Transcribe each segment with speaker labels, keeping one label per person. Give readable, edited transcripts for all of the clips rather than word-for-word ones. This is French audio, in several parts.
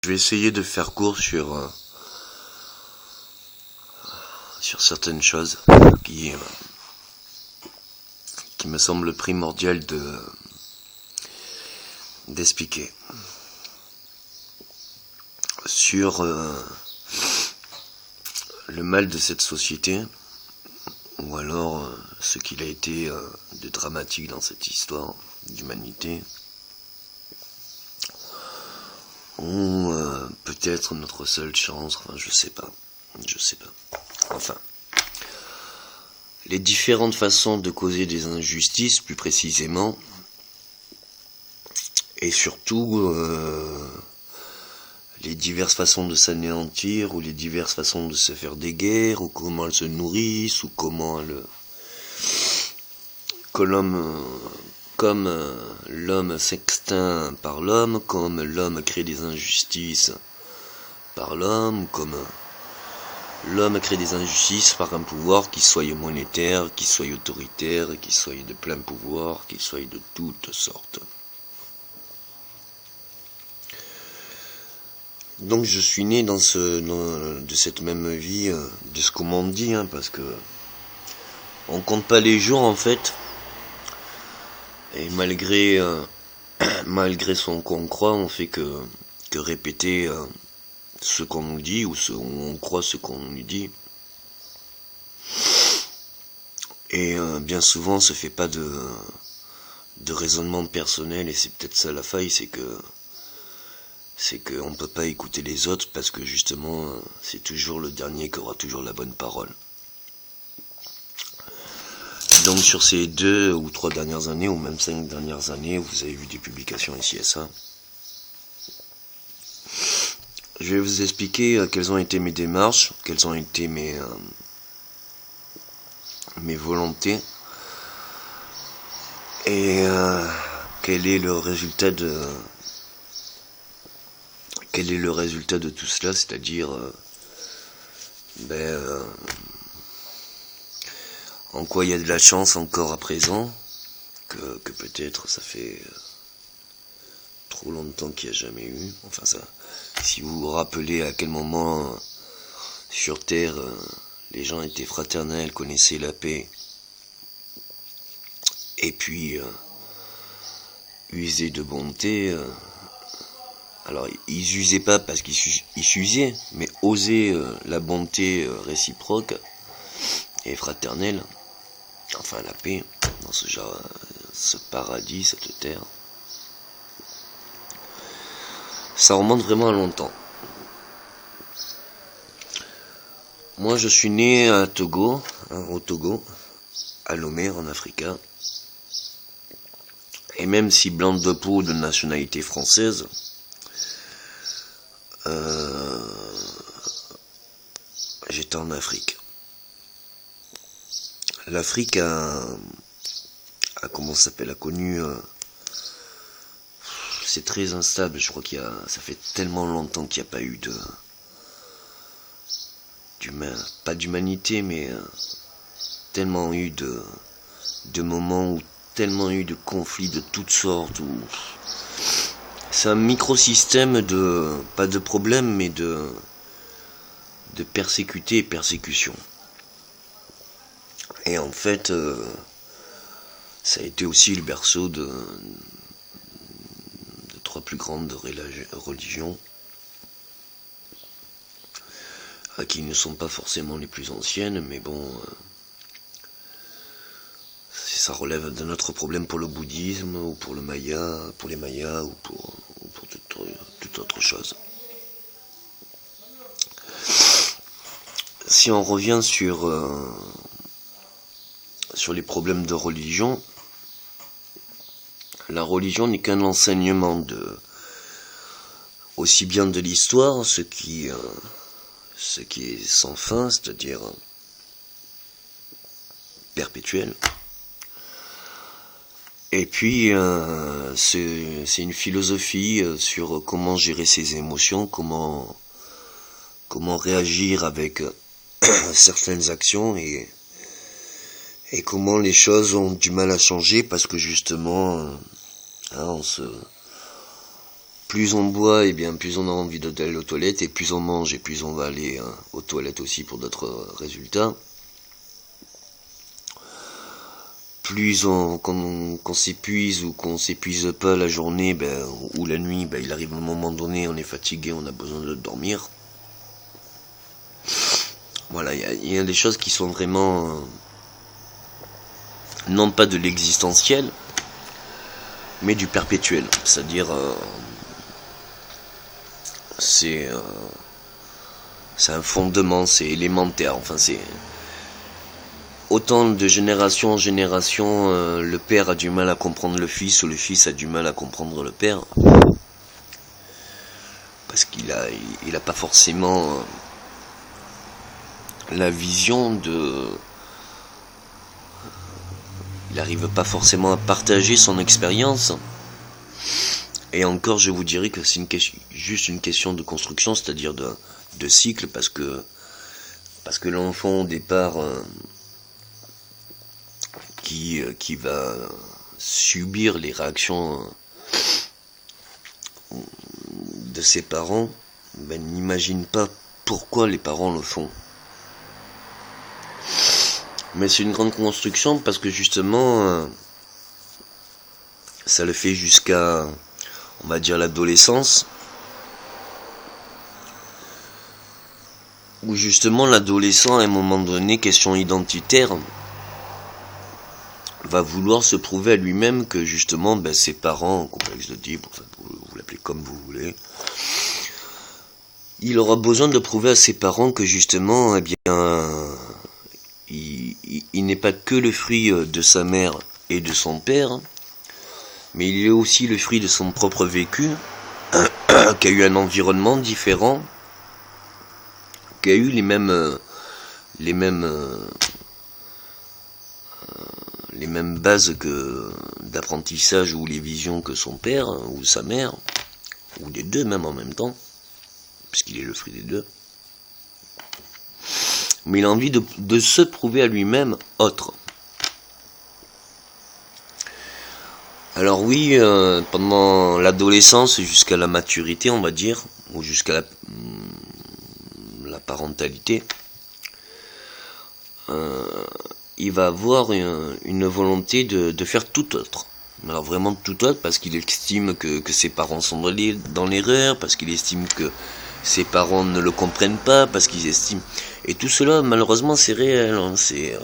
Speaker 1: Je vais essayer de faire court sur certaines choses qui me semblent primordiales d'expliquer. Sur le mal de cette société, ou alors ce qu'il a été de dramatique dans cette histoire d'humanité, ou peut-être notre seule chance, enfin je sais pas. Enfin, les différentes façons de causer des injustices, plus précisément, et surtout les diverses façons de s'anéantir, ou les diverses façons de se faire des guerres, ou comment elles se nourrissent, ou comment comme l'homme s'extinct par l'homme, comme l'homme crée des injustices par l'homme, comme l'homme crée des injustices par un pouvoir qui soit monétaire, qui soit autoritaire, qui soit de plein pouvoir, qui soit de toutes sortes. Donc je suis né de cette même vie, de ce qu'on m'en dit, parce que on compte pas les jours en fait, et malgré ce qu'on croit, on fait que répéter ce qu'on nous dit, ou on croit ce qu'on nous dit. Et bien souvent, on se fait pas de raisonnement personnel, et c'est peut-être ça la faille, c'est qu'on peut pas écouter les autres, parce que justement, c'est toujours le dernier qui aura toujours la bonne parole. Donc sur ces 2 ou 3 dernières années, ou même 5 dernières années, vous avez vu des publications ici et ça. Je vais vous expliquer quelles ont été mes démarches, quelles ont été mes volontés, et quel est le résultat de tout cela, c'est-à-dire en quoi il y a de la chance encore à présent, que peut-être ça fait trop longtemps qu'il n'y a jamais eu. Enfin ça, si vous vous rappelez à quel moment sur Terre les gens étaient fraternels, connaissaient la paix, et puis usaient de bonté. Alors ils usaient pas parce qu'ils s'usaient, mais osaient la bonté réciproque et fraternelle. Enfin la paix, dans ce genre, ce paradis, cette terre. Ça remonte vraiment à longtemps. Moi je suis né à Togo, au Togo, à Lomé en Afrique. Et même si blanc de peau de nationalité française, j'étais en Afrique. L'Afrique a connu, c'est très instable. Je crois ça fait tellement longtemps qu'il n'y a pas eu pas d'humanité, mais tellement eu de moments où tellement eu de conflits de toutes sortes, où c'est un microsystème pas de problème, mais de persécutés et persécutions. Et en fait, ça a été aussi le berceau de 3 plus grandes religions, qui ne sont pas forcément les plus anciennes, mais bon, ça relève d'un autre problème pour le bouddhisme, ou pour les mayas, ou pour toute autre chose. Si on revient sur les problèmes de religion, la religion n'est qu'un enseignement aussi bien de l'histoire, ce qui est sans fin, c'est-à-dire perpétuel. Et puis c'est une philosophie sur comment gérer ses émotions, comment réagir avec certaines actions, et comment les choses ont du mal à changer, parce que justement plus on boit, et bien plus on a envie d'aller aux toilettes, et plus on mange, et plus on va aller aux toilettes aussi pour d'autres résultats. Plus qu'on s'épuise ou qu'on s'épuise pas la journée ou la nuit, il arrive un moment donné, on est fatigué, on a besoin de dormir. Voilà, il y a des choses qui sont vraiment non pas de l'existentiel, mais du perpétuel. C'est-à-dire, c'est un fondement, c'est élémentaire. Enfin, c'est autant de génération en génération, le père a du mal à comprendre le fils, ou le fils a du mal à comprendre le père, parce qu'il a pas forcément la vision de... Il n'arrive pas forcément à partager son expérience. Et encore, je vous dirais que c'est juste une question de construction, c'est-à-dire de cycle, parce que l'enfant au départ qui va subir les réactions de ses parents, n'imagine pas pourquoi les parents le font. Mais c'est une grande construction parce que justement, ça le fait jusqu'à, on va dire, l'adolescence. Où justement l'adolescent, à un moment donné, question identitaire, va vouloir se prouver à lui-même que justement, ses parents, complexe d'Oedipe, enfin, vous l'appelez comme vous voulez, il aura besoin de prouver à ses parents que justement, il n'est pas que le fruit de sa mère et de son père, mais il est aussi le fruit de son propre vécu, qui a eu un environnement différent, qui a eu les mêmes bases d'apprentissage ou les visions que son père ou sa mère, ou les deux même en même temps, puisqu'il est le fruit des deux. Mais il a envie de se prouver à lui-même autre. Alors oui, pendant l'adolescence jusqu'à la maturité, on va dire, ou jusqu'à la parentalité, il va avoir une volonté de faire tout autre. Alors vraiment tout autre, parce qu'il estime que ses parents sont dans l'erreur, parce qu'il estime que ses parents ne le comprennent pas, parce qu'ils estiment... Et tout cela, malheureusement, c'est réel. Hein, c'est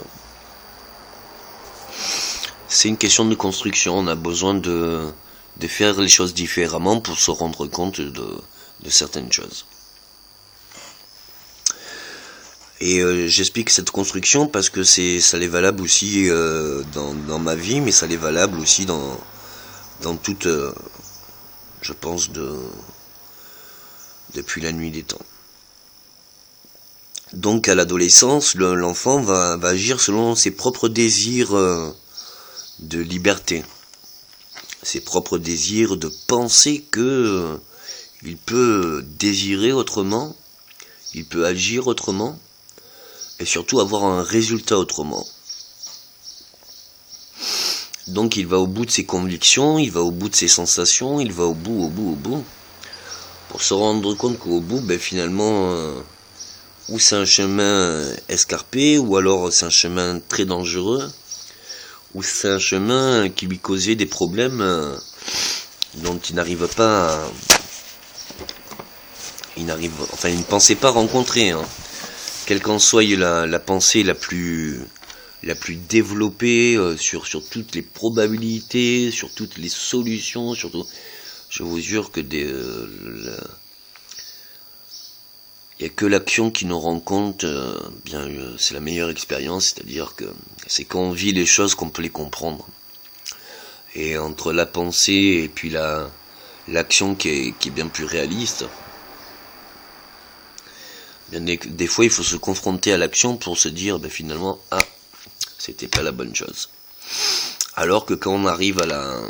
Speaker 1: une question de construction. On a besoin de faire les choses différemment pour se rendre compte de certaines choses. Et j'explique cette construction parce que ça l'est valable aussi dans ma vie, mais ça l'est valable aussi dans toute, je pense, depuis la nuit des temps. Donc à l'adolescence, l'enfant va agir selon ses propres désirs de liberté, ses propres désirs de penser que il peut désirer autrement, il peut agir autrement, et surtout avoir un résultat autrement. Donc il va au bout de ses convictions, il va au bout de ses sensations, il va au bout, pour se rendre compte qu'au bout, finalement, ou c'est un chemin escarpé, ou alors c'est un chemin très dangereux, ou c'est un chemin qui lui causait des problèmes dont il n'arrive pas à... il ne pensait pas rencontrer, hein. Quelle qu'en soit la pensée la plus développée sur toutes les probabilités, sur toutes les solutions, surtout, je vous jure que il n'y a que l'action qui nous rend compte, c'est la meilleure expérience, c'est-à-dire que c'est quand on vit les choses qu'on peut les comprendre. Et entre la pensée et puis l'action qui est bien plus réaliste, des fois il faut se confronter à l'action pour se dire finalement, c'était pas la bonne chose. Alors que quand on arrive à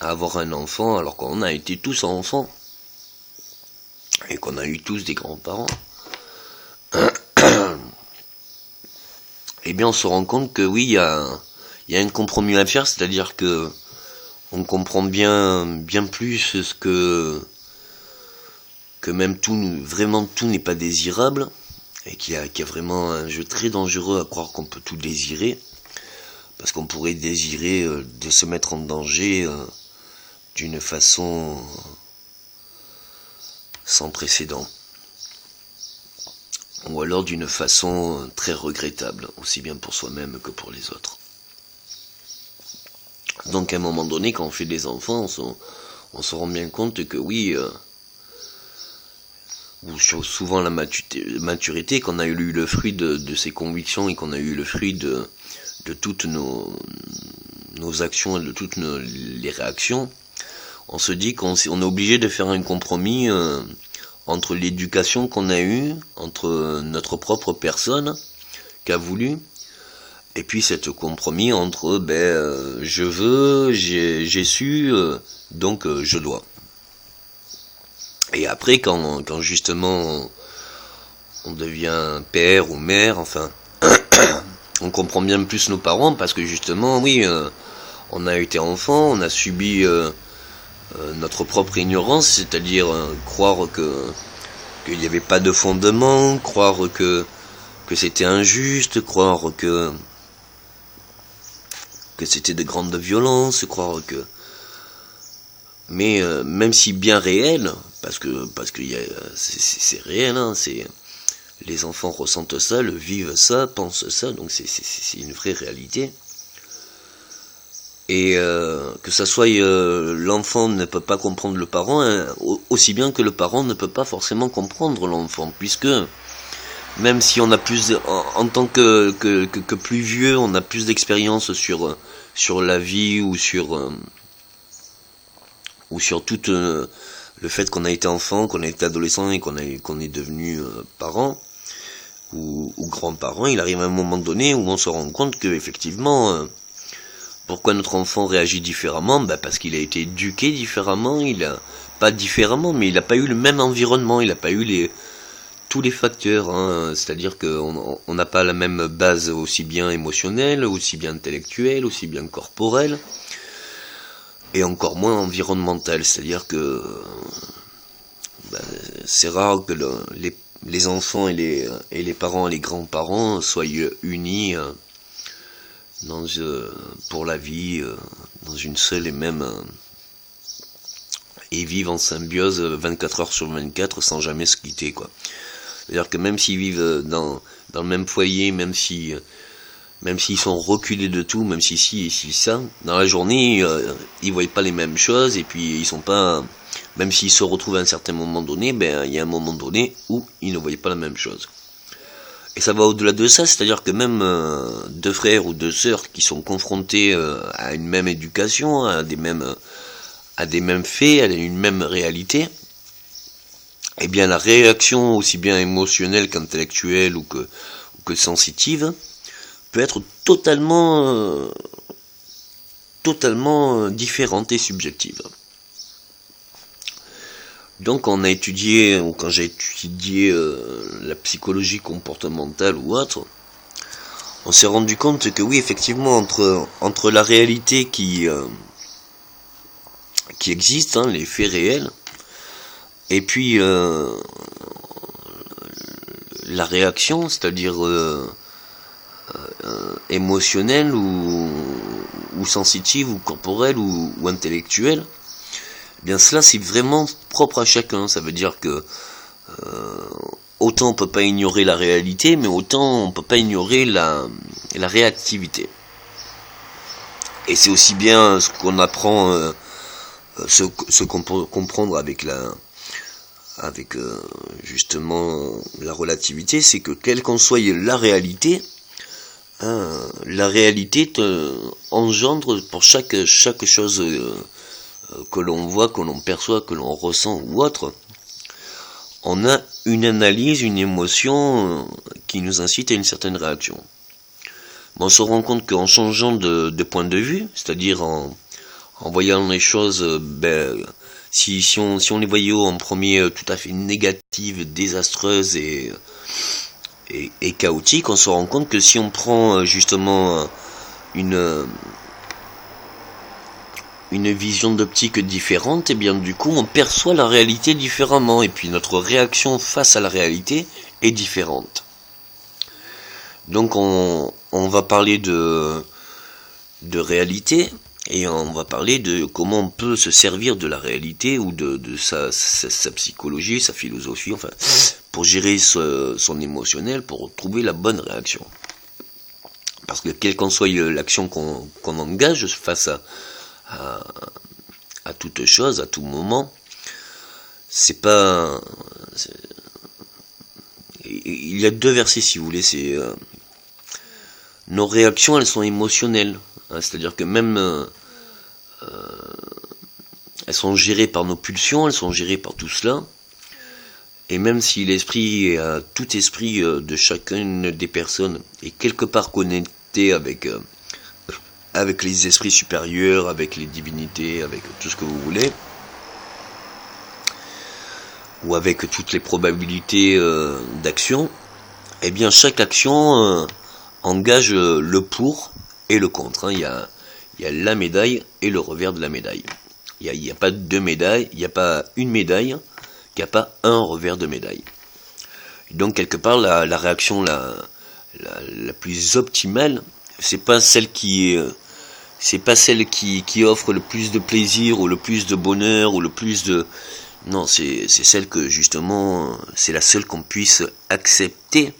Speaker 1: avoir un enfant, alors qu'on a été tous enfants, et qu'on a eu tous des grands-parents, eh bien on se rend compte que oui, il y a un compromis à faire, c'est-à-dire que on comprend bien plus ce que que même vraiment tout n'est pas désirable, et qu'il y a vraiment un jeu très dangereux à croire qu'on peut tout désirer, parce qu'on pourrait désirer de se mettre en danger d'une façon sans précédent, ou alors d'une façon très regrettable, aussi bien pour soi-même que pour les autres. Donc à un moment donné, quand on fait des enfants, on se rend bien compte que oui, ou souvent la maturité, qu'on a eu le fruit de ses convictions et qu'on a eu le fruit de toutes nos actions et de toutes les réactions, on se dit qu'on est obligé de faire un compromis entre l'éducation qu'on a eue, entre notre propre personne qu'a voulu, et puis cet compromis entre je veux, j'ai su, donc je dois. Et après, quand justement on devient père ou mère, enfin, on comprend bien plus nos parents, parce que justement, oui, on a été enfant, on a subi notre propre ignorance, c'est-à-dire croire qu'il n'y avait pas de fondement, croire que c'était injuste, croire que c'était de grandes violences, croire que... Mais même si bien réel, parce que c'est réel, hein, les enfants ressentent ça, le vivent ça, pensent ça, donc c'est une vraie réalité. Et que ça soit l'enfant ne peut pas comprendre le parent, hein, aussi bien que le parent ne peut pas forcément comprendre l'enfant, puisque même si on a plus, en tant que plus vieux, on a plus d'expérience sur la vie ou sur tout le fait qu'on a été enfant, qu'on a été adolescent et qu'on est devenu parent ou grands-parents, il arrive à un moment donné où on se rend compte que effectivement, pourquoi notre enfant réagit différemment, parce qu'il a été éduqué différemment, pas différemment, mais il n'a pas eu le même environnement, il n'a pas eu tous les facteurs, hein, c'est-à-dire qu'on n'a pas la même base aussi bien émotionnelle, aussi bien intellectuelle, aussi bien corporelle, et encore moins environnementale, c'est-à-dire que c'est rare que les enfants et les parents et les grands-parents soient unis pour la vie, dans une seule et même... et vivent en symbiose 24 heures sur 24 sans jamais se quitter, quoi. C'est-à-dire que même s'ils vivent dans le même foyer, même s'ils sont reculés de tout, même si ça, dans la journée, ils voient pas les mêmes choses, et puis ils sont pas, même s'ils se retrouvent à un certain moment donné, il y a un moment donné où ils ne voyaient pas la même chose. Et ça va au-delà de ça, c'est-à-dire que même deux frères ou deux sœurs qui sont confrontés à une même éducation, à des mêmes faits, à une même réalité, eh bien la réaction aussi bien émotionnelle qu'intellectuelle ou que sensitive peut être totalement différente et subjective. Donc on a étudié, ou quand j'ai étudié la psychologie comportementale ou autre, on s'est rendu compte que oui, effectivement, entre la réalité qui existe, hein, les faits réels, et puis la réaction, c'est-à-dire émotionnelle ou sensitive ou corporelle ou intellectuelle, eh bien cela c'est vraiment propre à chacun. Ça veut dire que autant on peut pas ignorer la réalité, mais autant on peut pas ignorer la réactivité. Et c'est aussi bien ce qu'on apprend, ce qu'on peut comprendre avec justement la relativité, c'est que quelle qu'en soit la réalité engendre pour chaque chose que l'on voit, que l'on perçoit, que l'on ressent ou autre, on a une analyse, une émotion qui nous incite à une certaine réaction. Mais on se rend compte qu'en changeant de point de vue, c'est-à-dire en voyant les choses, si on les voyait en premier tout à fait négatives, désastreuses et chaotiques, on se rend compte que si on prend justement une une vision d'optique différente, et bien du coup on perçoit la réalité différemment, et puis notre réaction face à la réalité est différente. Donc on va parler de réalité, et on va parler de comment on peut se servir de la réalité, ou de sa psychologie, sa philosophie, enfin, pour gérer son émotionnel, pour trouver la bonne réaction. Parce que quelle qu'en soit l'action qu'on engage face à toute chose, à tout moment, c'est pas... Il y a deux versets, si vous voulez, c'est... nos réactions, elles sont émotionnelles. Hein, c'est-à-dire que même... elles sont gérées par nos pulsions, elles sont gérées par tout cela. Et même si l'esprit, tout esprit de chacune des personnes est quelque part connecté avec les esprits supérieurs, avec les divinités, avec tout ce que vous voulez, ou avec toutes les probabilités d'action, eh bien chaque action engage le pour et le contre. Hein. Il y a la médaille et le revers de la médaille. Il n'y a pas deux médailles, il n'y a pas une médaille, il n'y a pas un revers de médaille. Donc quelque part la réaction la plus optimale, c'est pas celle qui offre le plus de plaisir, ou le plus de bonheur, ou le plus de... Non, c'est celle que justement, c'est la seule qu'on puisse accepter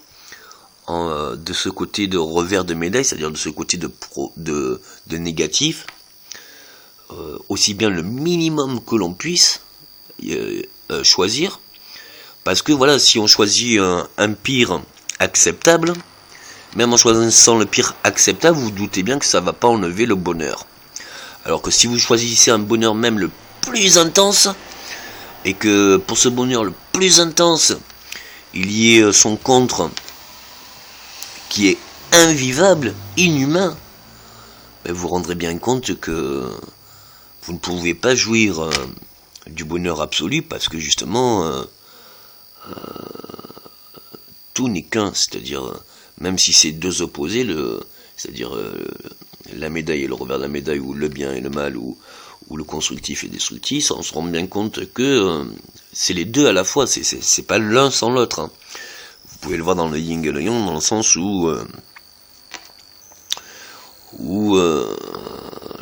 Speaker 1: de ce côté de revers de médaille, c'est-à-dire de ce côté de négatif, aussi bien le minimum que l'on puisse choisir, parce que voilà, si on choisit un pire acceptable, même en choisissant le pire acceptable, vous doutez bien que ça va pas enlever le bonheur. Alors que si vous choisissez un bonheur même le plus intense, et que pour ce bonheur le plus intense, il y ait son contre qui est invivable, inhumain, ben vous rendrez bien compte que vous ne pouvez pas jouir du bonheur absolu, parce que justement tout n'est qu'un, c'est-à-dire même si c'est deux opposés, c'est-à-dire la médaille et le revers de la médaille, ou le bien et le mal, ou le constructif et destructif, on se rend bien compte que c'est les deux à la fois, c'est pas l'un sans l'autre. Hein. Vous pouvez le voir dans le yin et le yang, dans le sens où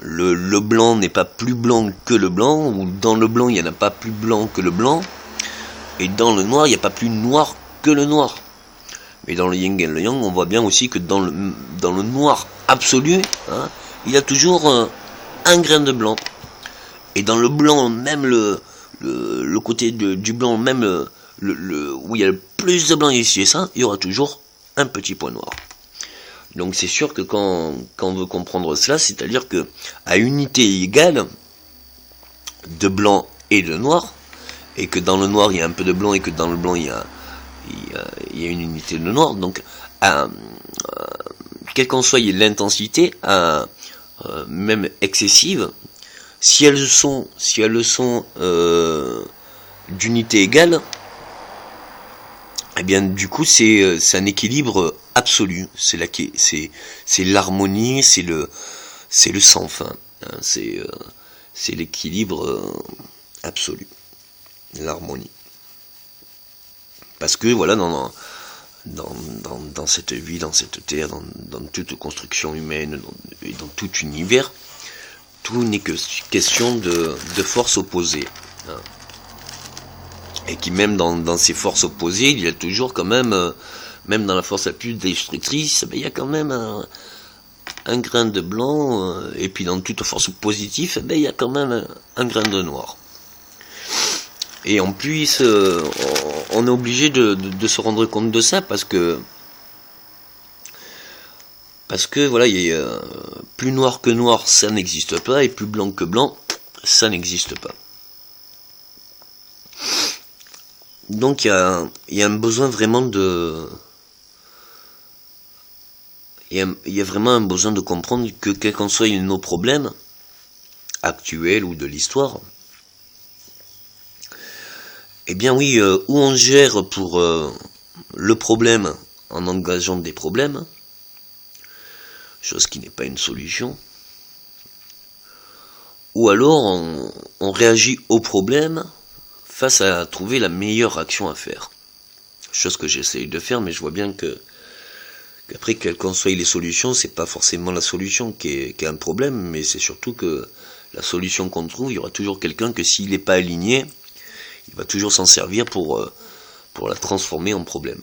Speaker 1: le blanc n'est pas plus blanc que le blanc, ou dans le blanc il n'y en a pas plus blanc que le blanc, et dans le noir il n'y a pas plus noir que le noir. Mais dans le yin et le yang, on voit bien aussi que dans le noir absolu, hein, il y a toujours un grain de blanc. Et dans le blanc, même le côté du blanc, même où il y a le plus de blanc ici et ça, il y aura toujours un petit point noir. Donc c'est sûr que quand on veut comprendre cela, c'est-à-dire que à unité égale de blanc et de noir, et que dans le noir il y a un peu de blanc, et que dans le blanc il y a une unité de noir, donc quelle qu'en soit l'intensité, même excessive, si elles sont d'unité égale, eh bien du coup c'est un équilibre absolu, c'est l'harmonie, c'est le sans fin, hein, c'est l'équilibre absolu, l'harmonie. Parce que voilà, dans cette vie, dans cette terre, dans toute construction humaine, et dans tout univers, tout n'est que question de forces opposées. Hein. Et qui même dans ces forces opposées, il y a toujours quand même dans la force la plus destructrice, il y a quand même un grain de blanc, et puis dans toute force positive, il y a quand même un grain de noir. Et en plus, on est obligé de se rendre compte de ça, parce que voilà, il y a, plus noir que noir, ça n'existe pas, et plus blanc que blanc, ça n'existe pas. Donc il y a un besoin vraiment il y a vraiment un besoin de comprendre que quels qu'en soient nos problèmes actuels ou de l'histoire, eh bien oui, où on gère pour le problème en engageant des problèmes, chose qui n'est pas une solution, ou alors on réagit au problème face à trouver la meilleure action à faire. Chose que j'essaye de faire, mais je vois bien qu'après, quelles qu'en soient les solutions, c'est pas forcément la solution qui est un problème, mais c'est surtout que la solution qu'on trouve, il y aura toujours quelqu'un que s'il n'est pas aligné, il va toujours s'en servir pour la transformer en problème.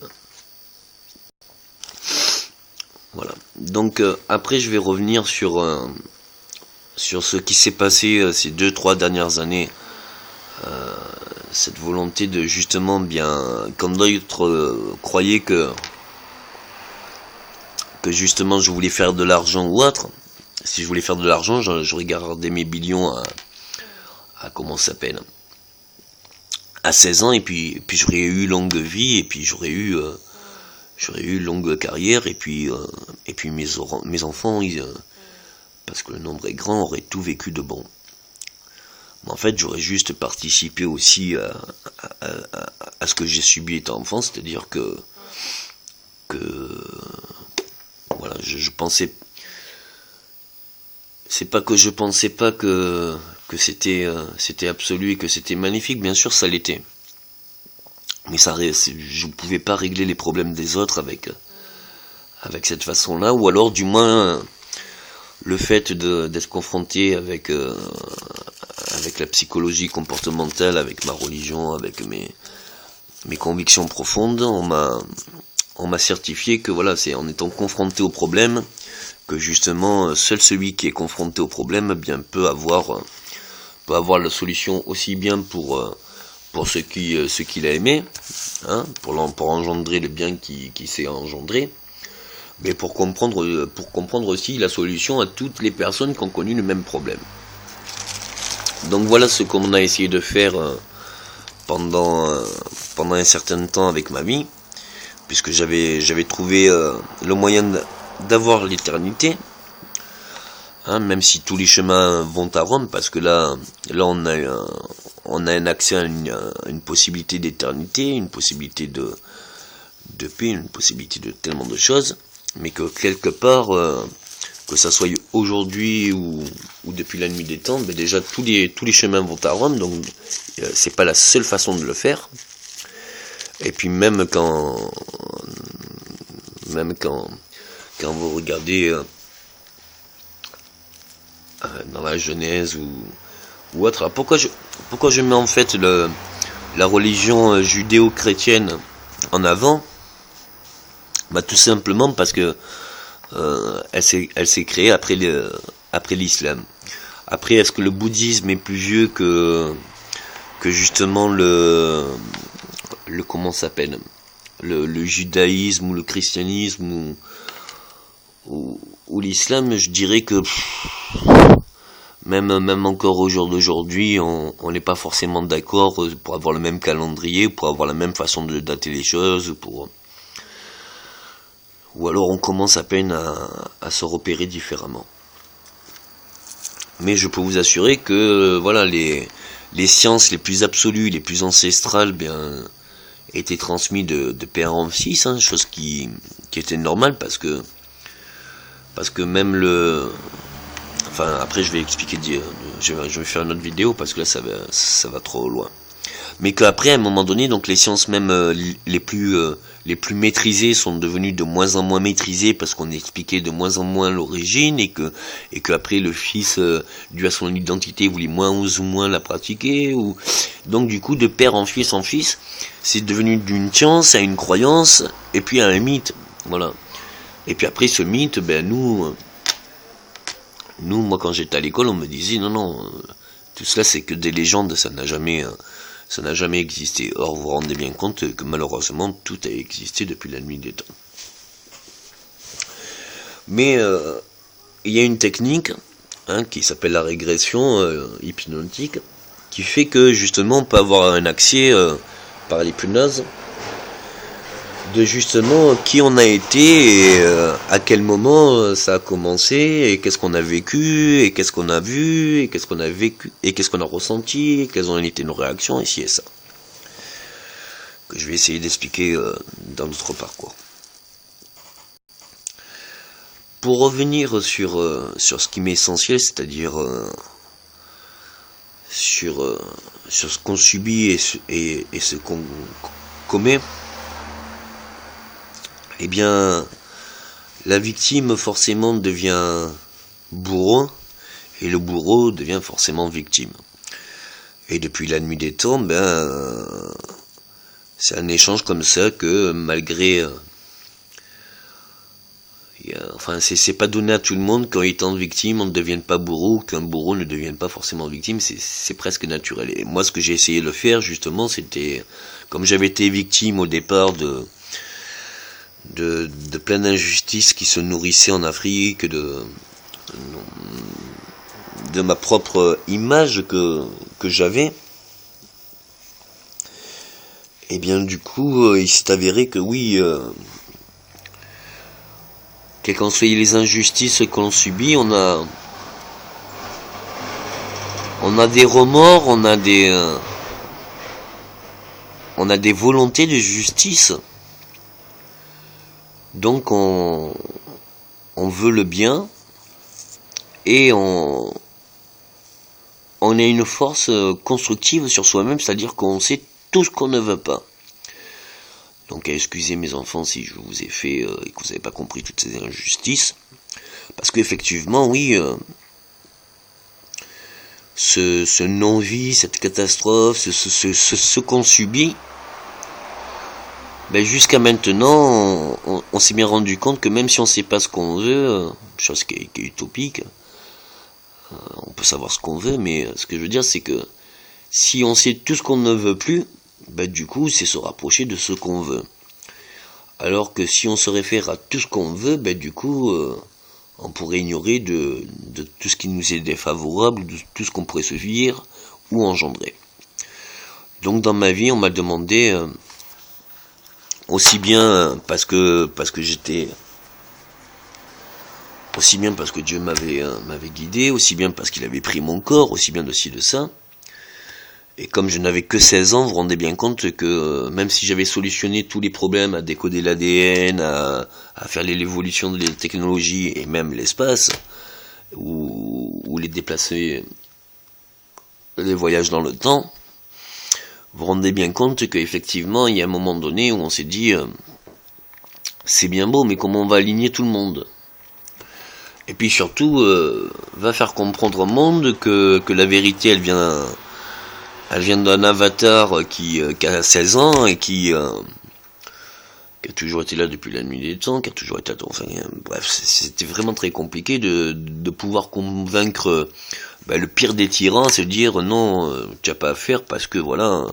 Speaker 1: Voilà. Donc après, je vais revenir sur ce qui s'est passé ces 2-3 dernières années. Cette volonté de justement bien, quand d'autres croyaient que justement je voulais faire de l'argent ou autre, si je voulais faire de l'argent, j'aurais gardé mes billions à comment ça s'appelle, à 16 ans, et puis j'aurais eu longue vie, et puis j'aurais eu longue carrière, et puis mes enfants, parce que le nombre est grand, auraient tout vécu de bon. Mais en fait, j'aurais juste participé aussi à ce que j'ai subi étant enfant, c'est-à-dire que voilà, je pensais, c'est pas que je pensais pas que c'était absolu et que c'était magnifique, bien sûr ça l'était, mais je pouvais pas régler les problèmes des autres avec cette façon-là, ou alors du moins le fait d'être confronté avec la psychologie comportementale, avec ma religion, avec mes convictions profondes, on m'a certifié que voilà, c'est en étant confronté au problème que justement seul celui qui est confronté au problème eh bien peut avoir la solution, aussi bien pour ce qu'il a aimé, hein, pour engendrer le bien qui s'est engendré, mais pour comprendre aussi la solution à toutes les personnes qui ont connu le même problème. Donc voilà ce qu'on a essayé de faire pendant un certain temps avec ma vie, puisque j'avais trouvé le moyen d'avoir l'éternité, hein, même si tous les chemins vont à Rome, parce que là on a un accès à une possibilité d'éternité, une possibilité de paix, une possibilité de tellement de choses, mais que quelque part, que ça soit aujourd'hui ou depuis la nuit des temps, mais déjà tous les chemins vont à Rome, donc c'est pas la seule façon de le faire. Et puis même quand vous regardez dans la Genèse ou autre, alors pourquoi je mets en fait la religion judéo-chrétienne en avant? Bah tout simplement parce que elle s'est créée après l'islam. Après, est-ce que le bouddhisme est plus vieux que justement le comment ça s'appelle, le judaïsme ou le christianisme ou l'islam? Je dirais que même encore au jour d'aujourd'hui, on n'est pas forcément d'accord pour avoir le même calendrier, pour avoir la même façon de dater les choses, ou alors on commence à peine à se repérer différemment. Mais je peux vous assurer que voilà, les sciences les plus absolues, les plus ancestrales, bien étaient transmises de père en fils, hein, chose qui était normale, parce que même enfin après je vais expliquer, je vais faire une autre vidéo parce que là ça va trop loin. Mais qu'après à un moment donné, donc les sciences même les plus maîtrisées sont devenues de moins en moins maîtrisées parce qu'on expliquait de moins en moins l'origine, et que après le fils dû à son identité voulait moins ou moins la pratiquer, ou donc du coup de père en fils c'est devenu d'une science à une croyance et puis à un mythe, voilà. Et puis après ce mythe, ben nous moi quand j'étais à l'école on me disait non, tout cela c'est que des légendes, ça n'a jamais existé. Or, vous vous rendez bien compte que malheureusement, tout a existé depuis la nuit des temps. Mais il y a une technique qui s'appelle la régression hypnotique, qui fait que justement on peut avoir un accès par l'hypnose de justement qui on a été, et à quel moment ça a commencé, et qu'est-ce qu'on a vécu, et qu'est-ce qu'on a vu, et qu'est-ce qu'on a vécu, et qu'est-ce qu'on a ressenti, et quelles ont été nos réactions, et ci et ça. Que je vais essayer d'expliquer dans notre parcours. Pour revenir sur ce qui m'est essentiel, c'est-à-dire sur ce qu'on subit et ce qu'on commet, eh bien, la victime forcément devient bourreau, et le bourreau devient forcément victime. Et depuis la nuit des temps, c'est un échange comme ça que malgré... enfin, c'est pas donné à tout le monde qu'en étant victime, on ne devienne pas bourreau, qu'un bourreau ne devienne pas forcément victime, c'est presque naturel. Et moi, ce que j'ai essayé de faire, justement, c'était, comme j'avais été victime au départ de plein d'injustices qui se nourrissaient en Afrique, de ma propre image que j'avais, et bien du coup, il s'est avéré que oui, quelles qu'en soient les injustices que l'on subit, on a des remords, on a des volontés de justice. Donc on veut le bien et on a une force constructive sur soi-même, c'est-à-dire qu'on sait tout ce qu'on ne veut pas. Donc excusez mes enfants si je vous ai fait et que vous n'avez pas compris toutes ces injustices, parce qu'effectivement oui, ce non-vie, cette catastrophe, ce qu'on subit, jusqu'à maintenant, on s'est bien rendu compte que même si on ne sait pas ce qu'on veut, chose qui est utopique, on peut savoir ce qu'on veut, mais ce que je veux dire, c'est que si on sait tout ce qu'on ne veut plus, du coup, c'est se rapprocher de ce qu'on veut. Alors que si on se réfère à tout ce qu'on veut, du coup, on pourrait ignorer de tout ce qui nous est défavorable, de tout ce qu'on pourrait se vivre ou engendrer. Donc dans ma vie, on m'a demandé... aussi bien parce que j'étais, aussi bien parce que Dieu m'avait guidé, aussi bien parce qu'il avait pris mon corps, aussi bien de ci de ça. Et comme je n'avais que 16 ans, vous vous rendez bien compte que même si j'avais solutionné tous les problèmes, à décoder l'ADN, à faire l'évolution des technologies et même l'espace, ou les déplacer, les voyages dans le temps, vous vous rendez bien compte qu'effectivement, il y a un moment donné où on s'est dit, c'est bien beau, mais comment on va aligner tout le monde? Et puis surtout, va faire comprendre au monde que la vérité, elle vient d'un avatar qui a 16 ans et qui a toujours été là depuis la nuit des temps, qui a toujours été... Enfin, bref, c'était vraiment très compliqué de pouvoir convaincre... le pire des tyrans, c'est de dire non, tu n'as pas à faire parce que voilà,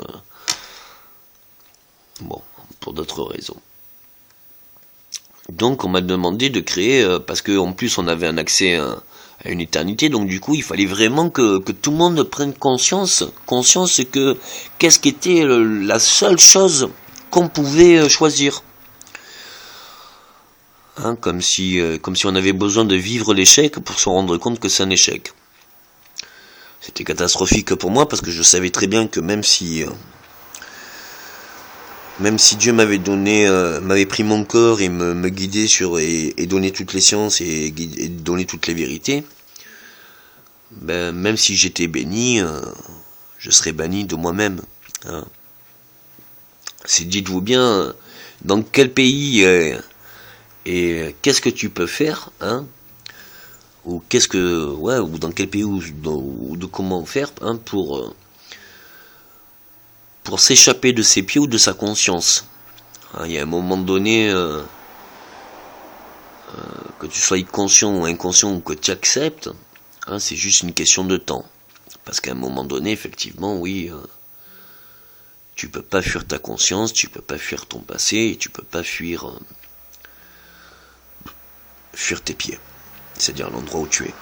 Speaker 1: bon, pour d'autres raisons. Donc on m'a demandé de créer, parce qu'en plus on avait un accès à une éternité, donc du coup il fallait vraiment que tout le monde prenne conscience que qu'est-ce qui était la seule chose qu'on pouvait choisir. Hein, comme si on avait besoin de vivre l'échec pour se rendre compte que c'est un échec. C'était catastrophique pour moi parce que je savais très bien que même si Dieu m'avait pris mon corps et me guidait et donné toutes les sciences et donné toutes les vérités, même si j'étais béni, je serais banni de moi-même. Hein. Dites-vous bien, dans quel pays et qu'est-ce que tu peux faire, hein, ou ou dans quel pays ou de comment faire, hein, pour s'échapper de ses pieds ou de sa conscience. Hein, il y a un moment donné, que tu sois conscient ou inconscient ou que tu acceptes, hein, c'est juste une question de temps. Parce qu'à un moment donné, effectivement, oui, tu peux pas fuir ta conscience, tu peux pas fuir ton passé, et tu peux pas fuir tes pieds, c'est-à-dire l'endroit où tu es.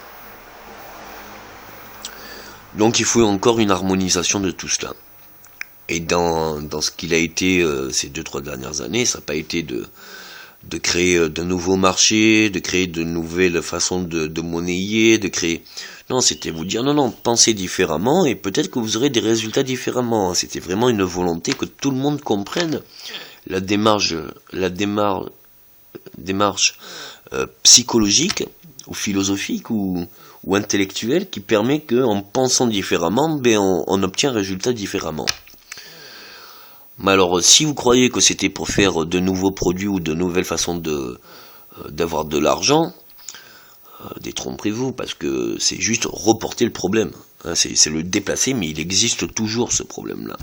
Speaker 1: Donc il faut encore une harmonisation de tout cela. Et dans ce qu'il a été ces 2-3 dernières années, ça n'a pas été de créer de nouveaux marchés, de créer de nouvelles façons de monnayer, de créer... Non, c'était vous dire, non, pensez différemment, et peut-être que vous aurez des résultats différemment. C'était vraiment une volonté que tout le monde comprenne la démarche psychologique, ou philosophique, ou ou intellectuelle qui permet qu'en pensant différemment, ben on obtient un résultat différemment. Mais alors, si vous croyez que c'était pour faire de nouveaux produits ou de nouvelles façons d'avoir de l'argent, détrompez-vous, parce que c'est juste reporter le problème. Hein, c'est le déplacer, mais il existe toujours ce problème-là.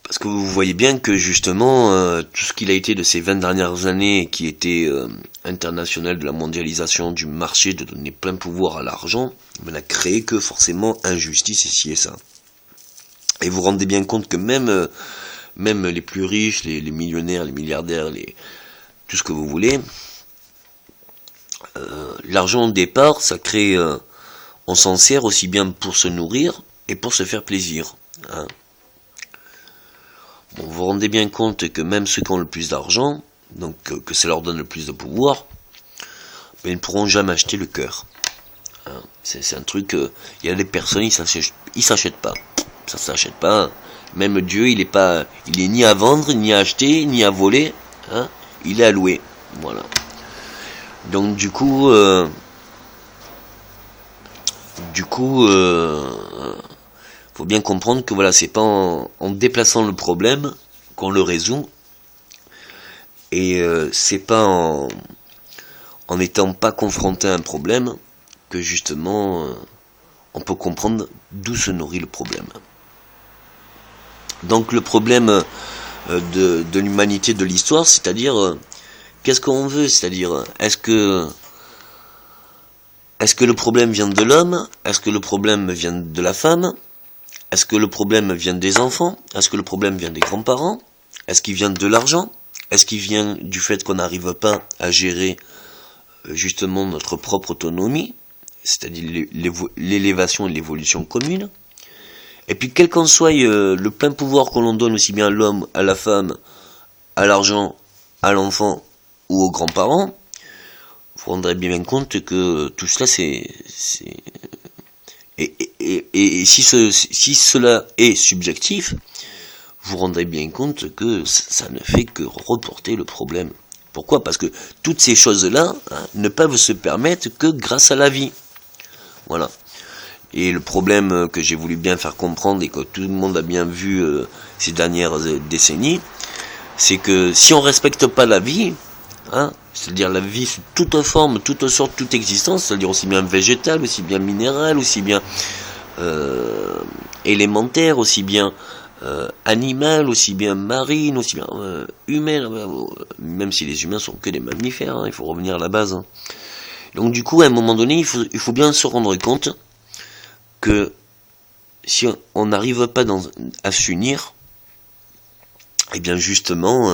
Speaker 1: Parce que vous voyez bien que justement, tout ce qu'il a été de ces 20 dernières années, qui était international de la mondialisation du marché, de donner plein pouvoir à l'argent, n'a créé que forcément injustice et ci et ça. Et vous vous rendez bien compte que même les plus riches, les millionnaires, les milliardaires, tout ce que vous voulez, l'argent au départ, ça crée, on s'en sert aussi bien pour se nourrir et pour se faire plaisir. Hein. Bon, vous vous rendez bien compte que même ceux qui ont le plus d'argent, donc que ça leur donne le plus de pouvoir, ben, ils ne pourront jamais acheter le cœur. Hein. C'est un truc, il y a des personnes, ils s'achètent pas. Ça s'achète pas. Même Dieu, il est ni à vendre, ni à acheter, ni à voler. Hein. Il est à louer. Voilà. Donc du coup, faut bien comprendre que voilà, c'est pas en déplaçant le problème qu'on le résout, et c'est pas en n'étant pas confronté à un problème que justement on peut comprendre d'où se nourrit le problème. Donc le problème de l'humanité, de l'histoire, c'est-à-dire qu'est-ce qu'on veut, c'est-à-dire est-ce que le problème vient de l'homme? Est-ce que le problème vient de la femme? Est-ce que le problème vient des enfants? Est-ce que le problème vient des grands-parents? Est-ce qu'il vient de l'argent? Est-ce qu'il vient du fait qu'on n'arrive pas à gérer justement notre propre autonomie, c'est-à-dire l'élévation et l'évolution commune? Et puis quel qu'en soit le plein pouvoir que l'on donne aussi bien à l'homme, à la femme, à l'argent, à l'enfant ou aux grands-parents, vous vous rendrez bien compte que tout cela et si cela est subjectif, vous vous rendrez bien compte que ça ne fait que reporter le problème. Pourquoi? Parce que toutes ces choses-là ne peuvent se permettre que grâce à la vie. Voilà. Et le problème que j'ai voulu bien faire comprendre et que tout le monde a bien vu ces dernières décennies, c'est que si on respecte pas la vie, hein, c'est-à-dire la vie sous toute forme, toute sorte, toute existence, c'est-à-dire aussi bien végétale, aussi bien minérale, aussi bien élémentaire, aussi bien animale, aussi bien marine, aussi bien humaine, même si les humains sont que des mammifères, hein, il faut revenir à la base. Hein. Donc du coup, à un moment donné, il faut bien se rendre compte que si on n'arrive pas à s'unir, eh bien justement,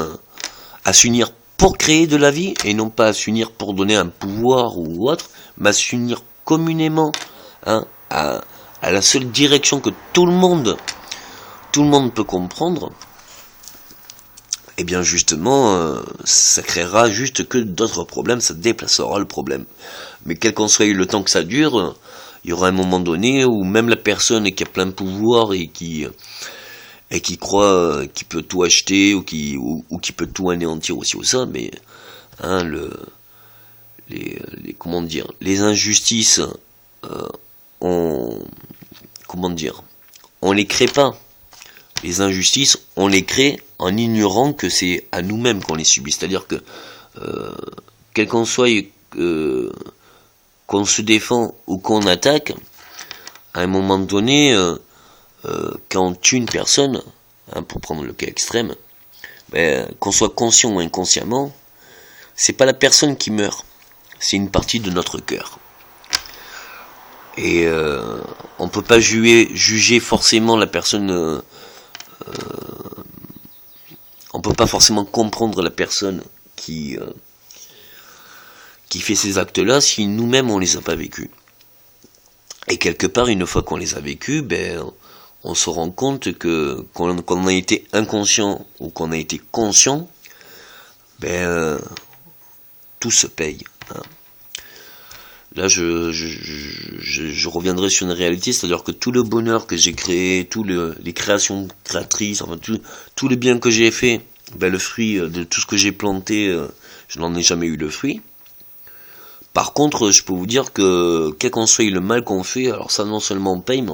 Speaker 1: à s'unir pour créer de la vie, et non pas à s'unir pour donner un pouvoir ou autre, mais à s'unir communément, hein, à la seule direction que tout le monde peut comprendre, et bien justement, ça créera juste que d'autres problèmes, ça déplacera le problème. Mais quel qu'en soit le temps que ça dure, il y aura un moment donné où même la personne qui a plein de pouvoir et qui croit qu'il peut tout acheter ou qui peut tout anéantir aussi ou ça, mais hein, comment dire, les injustices, on les crée pas. Les injustices, on les crée en ignorant que c'est à nous-mêmes qu'on les subit. C'est-à-dire que quel qu'en soit qu'on se défend ou qu'on attaque, à un moment donné, quand on tue une personne, hein, pour prendre le cas extrême, ben, qu'on soit conscient ou inconsciemment, c'est pas la personne qui meurt, c'est une partie de notre cœur. Et on peut pas juger forcément la personne, on peut pas forcément comprendre la personne qui fait ces actes-là si nous-mêmes on les a pas vécus. Et quelque part, une fois qu'on les a vécus, ben on se rend compte que qu'on a été inconscient ou qu'on a été conscient, ben tout se paye. Hein. Là, je reviendrai sur une réalité, c'est-à-dire que tout le bonheur que j'ai créé, les créations créatrices, enfin tout le bien que j'ai fait, ben le fruit de tout ce que j'ai planté, je n'en ai jamais eu le fruit. Par contre, je peux vous dire que quel qu'en soit le mal qu'on fait, alors ça non seulement on paye, mais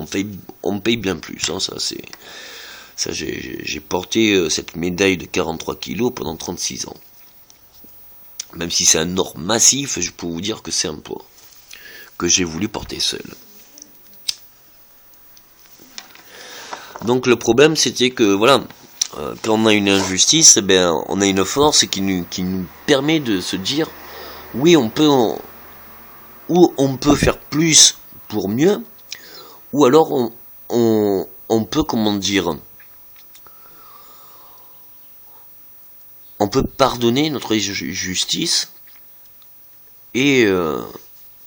Speaker 1: on paye bien plus. Hein, ça j'ai porté cette médaille de 43 kilos pendant 36 ans. Même si c'est un or massif, je peux vous dire que c'est un poids que j'ai voulu porter seul. Donc le problème c'était que voilà, quand on a une injustice, eh ben, on a une force qui nous permet de se dire oui, on peut faire plus pour mieux, ou alors on peut, comment dire, on peut pardonner notre justice et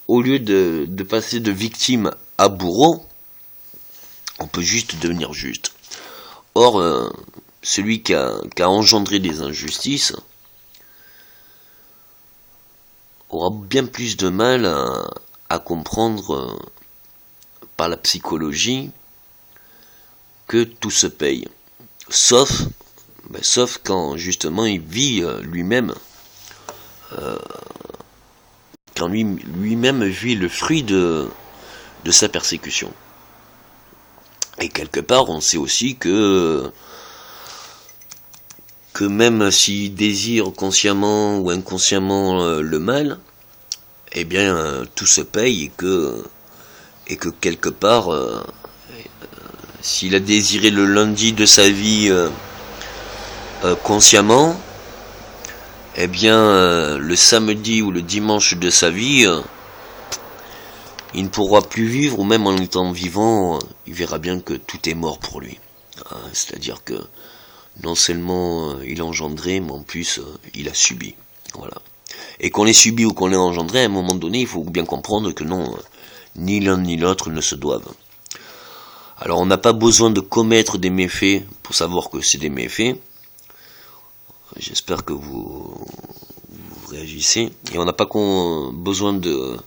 Speaker 1: au lieu de passer de victime à bourreau, on peut juste devenir juste. Or, celui qui a engendré des injustices aura bien plus de mal à comprendre par la psychologie que tout se paye. Sauf quand justement il vit lui-même, quand lui-même vit le fruit de sa persécution. Et quelque part, on sait aussi que même s'il désire consciemment ou inconsciemment le mal, eh bien tout se paye et que quelque part, s'il a désiré le lundi de sa vie consciemment, eh bien le samedi ou le dimanche de sa vie, il ne pourra plus vivre, ou même en étant vivant, il verra bien que tout est mort pour lui. C'est-à-dire que non seulement il a engendré, mais en plus il a subi. Voilà. Et qu'on l'ait subi ou qu'on l'ait engendré, à un moment donné, il faut bien comprendre que non, ni l'un ni l'autre ne se doivent. Alors on n'a pas besoin de commettre des méfaits pour savoir que c'est des méfaits. J'espère que vous réagissez. Et on n'a pas besoin de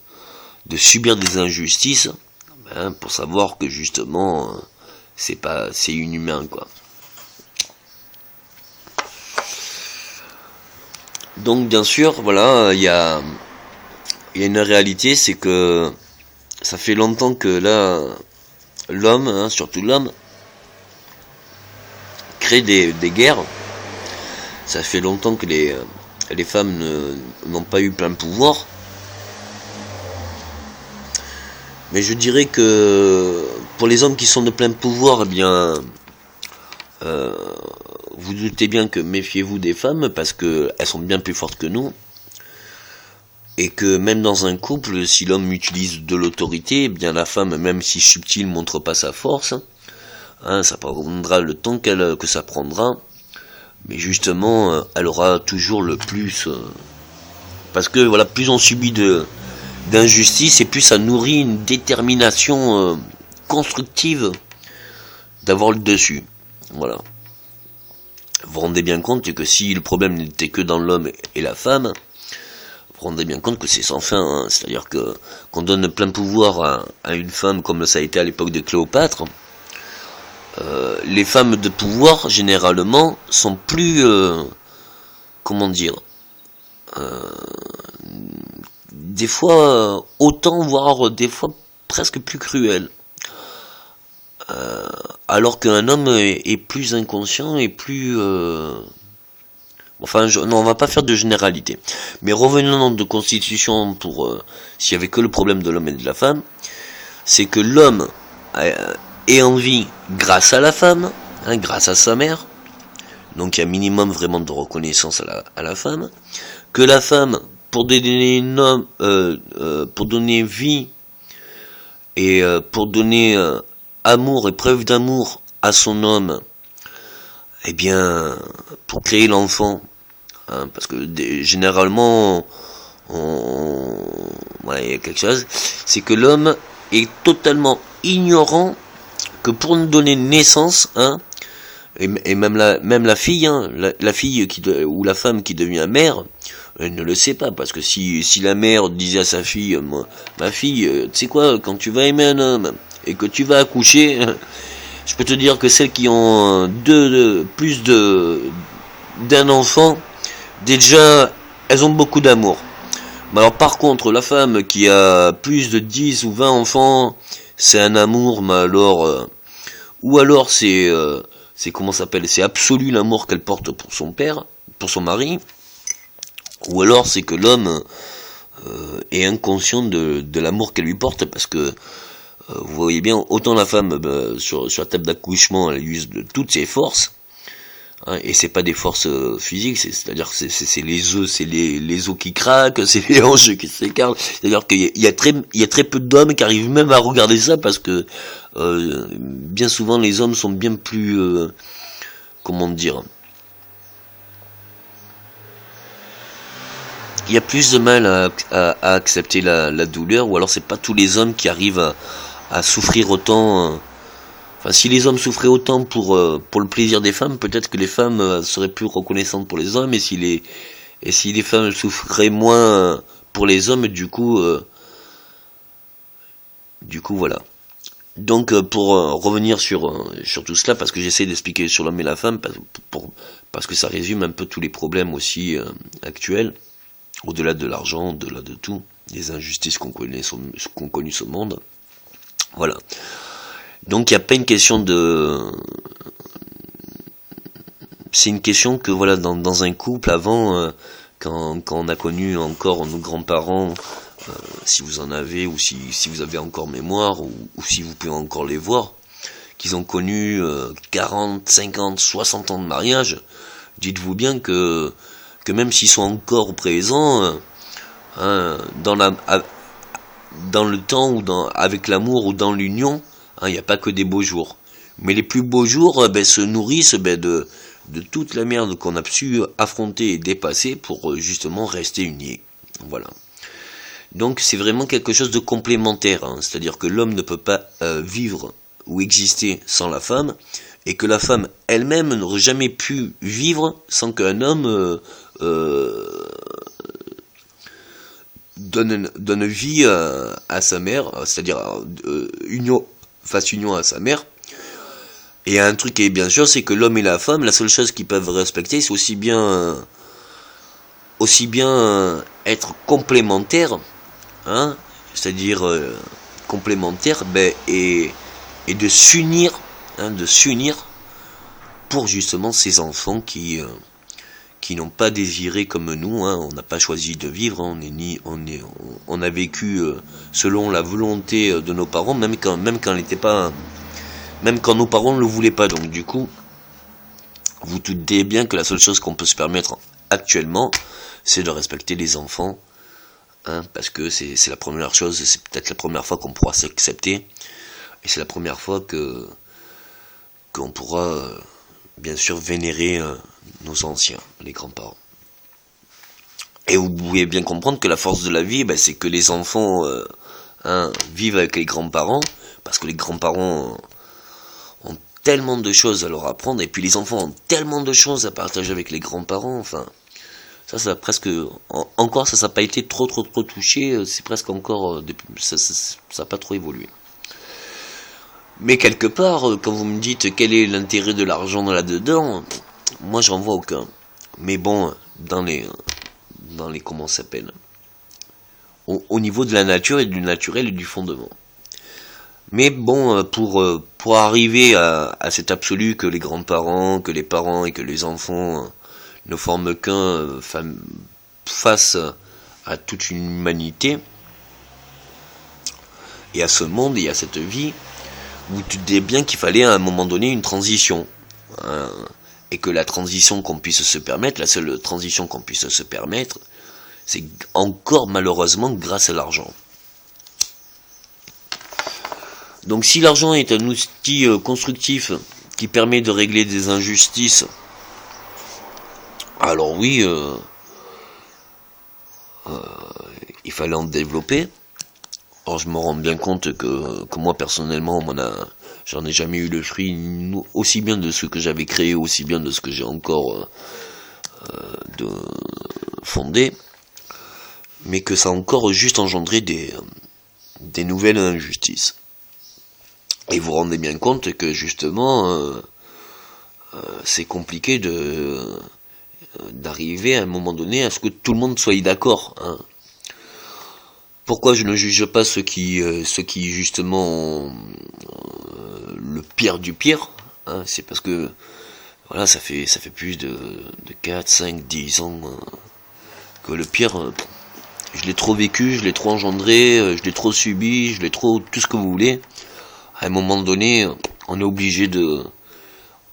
Speaker 1: subir des injustices pour savoir que justement c'est inhumain, quoi. Donc bien sûr, voilà, il y a une réalité, c'est que ça fait longtemps que là l'homme, surtout l'homme, crée des guerres. Ça fait longtemps que les femmes n'ont pas eu plein pouvoir. Mais je dirais que pour les hommes qui sont de plein pouvoir, eh bien, vous doutez bien que méfiez-vous des femmes parce que elles sont bien plus fortes que nous. Et que même dans un couple, si l'homme utilise de l'autorité, eh bien la femme, même si subtile, montre pas sa force. Ça prendra le temps que ça prendra. Mais justement, elle aura toujours le plus. Parce que voilà, plus on subit d'injustice et plus ça nourrit une détermination constructive d'avoir le dessus. Voilà. Vous vous rendez bien compte que si le problème n'était que dans l'homme et la femme, vous vous rendez bien compte que c'est sans fin. C'est-à-dire qu'on donne plein pouvoir à une femme comme ça a été à l'époque de Cléopâtre. Les femmes de pouvoir, généralement, sont plus... comment dire des fois autant, voire des fois presque plus cruelles. Alors qu'un homme est plus inconscient et plus... Enfin, non, on va pas faire de généralité. Mais revenons de constitution pour... s'il y avait que le problème de l'homme et de la femme, c'est que l'homme est en vie grâce à la femme, grâce à sa mère. Donc il y a un minimum vraiment de reconnaissance à la femme. Que la femme, pour donner pour donner vie et pour donner amour et preuve d'amour à son homme, eh bien, pour créer l'enfant, parce que généralement, il y a quelque chose, c'est que l'homme est totalement ignorant que pour nous donner naissance, et même la fille, la fille ou la femme qui devient mère, elle ne le sait pas, parce que si la mère disait à sa fille, ma fille, tu sais quoi, quand tu vas aimer un homme et que tu vas accoucher, je peux te dire que celles qui ont plus d'un enfant, déjà, elles ont beaucoup d'amour. Mais alors par contre, la femme qui a plus de 10 ou 20 enfants, c'est un amour, mais alors... ou alors c'est comment ça s'appelle, c'est absolu l'amour qu'elle porte pour son père, pour son mari, ou alors c'est que l'homme est inconscient de l'amour qu'elle lui porte, parce que vous voyez bien, autant la femme sur la table d'accouchement, elle use de toutes ses forces, hein, et c'est pas des forces physiques, c'est-à-dire que c'est les œufs, c'est les os qui craquent, c'est les hanches qui s'écartent. C'est-à-dire qu'il y a très peu d'hommes qui arrivent même à regarder ça, parce que bien souvent les hommes sont bien plus comment dire, il y a plus de mal à accepter la douleur, ou alors c'est pas tous les hommes qui arrivent à souffrir autant. Enfin, si les hommes souffraient autant pour le plaisir des femmes, peut-être que les femmes seraient plus reconnaissantes pour les hommes, et si les femmes souffraient moins pour les hommes, du coup voilà. Donc pour revenir sur tout cela, parce que j'essaie d'expliquer sur l'homme et la femme, parce que ça résume un peu tous les problèmes aussi actuels, au-delà de l'argent, au-delà de tout, les injustices qu'on connu ce monde. Voilà. Donc il n'y a pas une question de... C'est une question que voilà, dans un couple avant, quand on a connu encore nos grands-parents, si vous en avez, ou si vous avez encore mémoire, ou si vous pouvez encore les voir, qu'ils ont connu 40, 50, 60 ans de mariage, dites-vous bien que même s'ils sont encore présents, dans le temps, ou avec l'amour, ou dans l'union, il n'y a pas que des beaux jours. Mais les plus beaux jours se nourrissent de toute la merde qu'on a su affronter et dépasser pour justement rester unis. Voilà. Donc c'est vraiment quelque chose de complémentaire, hein. C'est-à-dire que l'homme ne peut pas vivre ou exister sans la femme, et que la femme elle-même n'aurait jamais pu vivre sans qu'un homme donne vie à sa mère, c'est-à-dire fasse union à sa mère. Et un truc qui est bien sûr, c'est que l'homme et la femme, la seule chose qu'ils peuvent respecter, c'est aussi bien être complémentaires, hein, c'est-à-dire complémentaires, et de s'unir, hein, pour justement ces enfants qui n'ont pas désiré comme nous, hein. On n'a pas choisi de vivre, hein. On a vécu selon la volonté de nos parents, même quand nos parents ne le voulaient pas. Donc du coup, vous doutez bien que la seule chose qu'on peut se permettre actuellement, c'est de respecter les enfants, hein, parce que c'est la première chose, c'est peut-être la première fois qu'on pourra s'accepter, et c'est la première fois qu'on pourra bien sûr vénérer nos anciens, les grands-parents. Et vous pouvez bien comprendre que la force de la vie, c'est que les enfants vivent avec les grands-parents, parce que les grands-parents ont tellement de choses à leur apprendre, et puis les enfants ont tellement de choses à partager avec les grands-parents. Enfin, ça n'a pas été trop touché, c'est presque encore, ça n'a pas trop évolué. Mais quelque part, quand vous me dites quel est l'intérêt de l'argent là-dedans, moi j'en vois aucun. Mais bon, dans les comment ça s'appelle, au niveau de la nature et du naturel et du fondement. Mais bon, pour arriver à cet absolu que les grands-parents, que les parents et que les enfants ne forment qu'un face à toute une humanité, et à ce monde et à cette vie, vous doutez bien qu'il fallait à un moment donné une transition. Et que la transition qu'on puisse se permettre, la seule transition qu'on puisse se permettre, c'est encore malheureusement grâce à l'argent. Donc si l'argent est un outil constructif qui permet de régler des injustices, alors oui, il fallait en développer. Or je me rends bien compte que moi personnellement, j'en ai jamais eu le fruit, aussi bien de ce que j'avais créé, aussi bien de ce que j'ai encore de fondé, mais que ça a encore juste engendré des nouvelles injustices. Et vous vous rendez bien compte que justement, c'est compliqué d'arriver à un moment donné à ce que tout le monde soit d'accord, hein. Pourquoi je ne juge pas ceux qui justement ont le pire du pire, hein, c'est parce que voilà, ça fait plus de 4, 5, 10 ans que le pire, je l'ai trop vécu, je l'ai trop engendré, je l'ai trop subi, je l'ai trop tout ce que vous voulez. À un moment donné, on est obligé de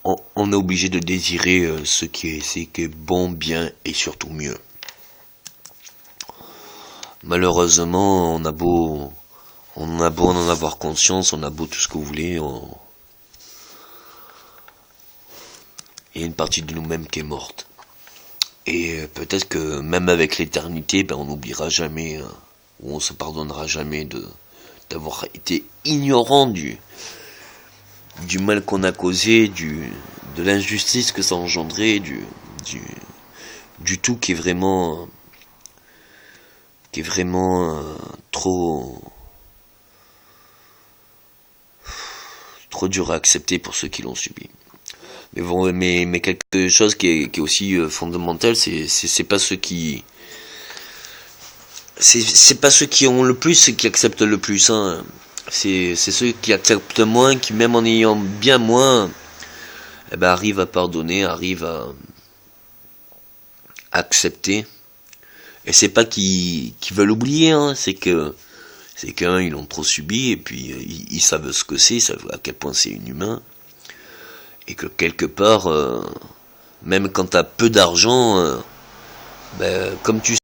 Speaker 1: on est obligé de désirer ce qui est bon, bien et surtout mieux. Malheureusement, on a beau en avoir conscience, on a beau tout ce que vous voulez, il y a une partie de nous-mêmes qui est morte. Et peut-être que même avec l'éternité, ben on n'oubliera jamais, ou on se pardonnera jamais d'avoir été ignorant du mal qu'on a causé, de l'injustice que ça a engendré, du tout qui est vraiment trop dur à accepter pour ceux qui l'ont subi. Mais bon, mais quelque chose qui est aussi fondamental, c'est pas ceux qui c'est pas ceux qui ont le plus qui acceptent le plus, hein. C'est ceux qui acceptent moins, qui même en ayant bien moins, eh ben arrivent à pardonner, arrivent à accepter. Et c'est pas qu'ils veulent oublier, hein, c'est qu'un, ils l'ont trop subi, et puis ils savent ce que c'est, ils savent à quel point c'est inhumain, et que quelque part, même quand t'as peu d'argent, ben, comme tu